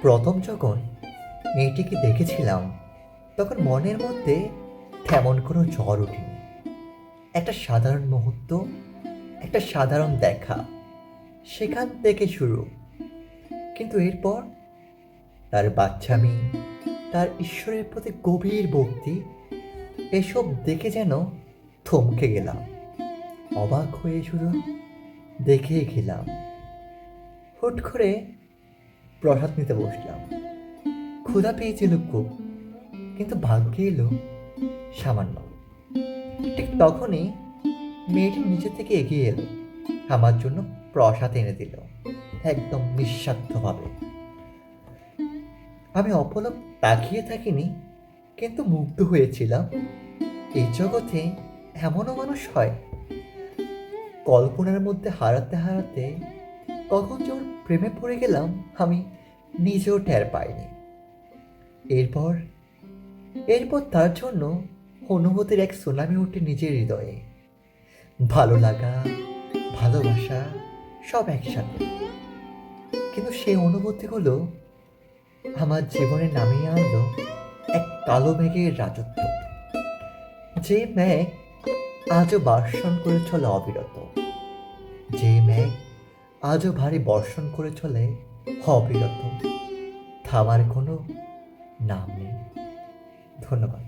প্রথম যখন মেয়েটিকে দেখেছিলাম তখন মনের মধ্যে তেমন কোনো ঝড় ওঠেনি। একটা সাধারণ মুহূর্ত, একটা সাধারণ দেখা, সেখান থেকে শুরু। কিন্তু এরপর তার বাচ্চামি, তার ঈশ্বরের প্রতি গভীর ভক্তি, এসব দেখে যেন থমকে গেলাম। অবাক হয়ে শুধু দেখেই গেলাম। হুট করে প্রসাদ নিতে বসলাম। ক্ষুধা পেয়েছিল খুব, কিন্তু ভাগ্যে এলো সামান্য। ঠিক তখনই মেয়েটি নিচে থেকে এগিয়ে এলো, আমার জন্য প্রসাদ এনে দিল, একদম নিঃস্বার্থভাবে। আমি অপলক তাকিয়ে থাকিনি, কিন্তু মুগ্ধ হয়েছিলাম। এই জগতে এমনও মানুষ হয়। কল্পনার মধ্যে হারাতে হারাতে কখন যে ওর প্রেমে পড়ে গেলাম আমি নিজেও টের পাইনি। এরপর এরপর তার জন্য অনুভূতির এক সুনামি ওঠে নিজের হৃদয়ে। ভালো লাগা, ভালোবাসা, সব একসাথে। কিন্তু সেই অনুভূতিগুলো আমার জীবনে নামিয়ে আনলো এক কালো মেঘের রাজত্ব। যে মেঘ আজও বর্ষণ করে চলে অবিরত, যে মেঘ আজও ভারী বর্ষণ করে চলে অবিরত, থামার কোনো নাম নেই। ধন্যবাদ।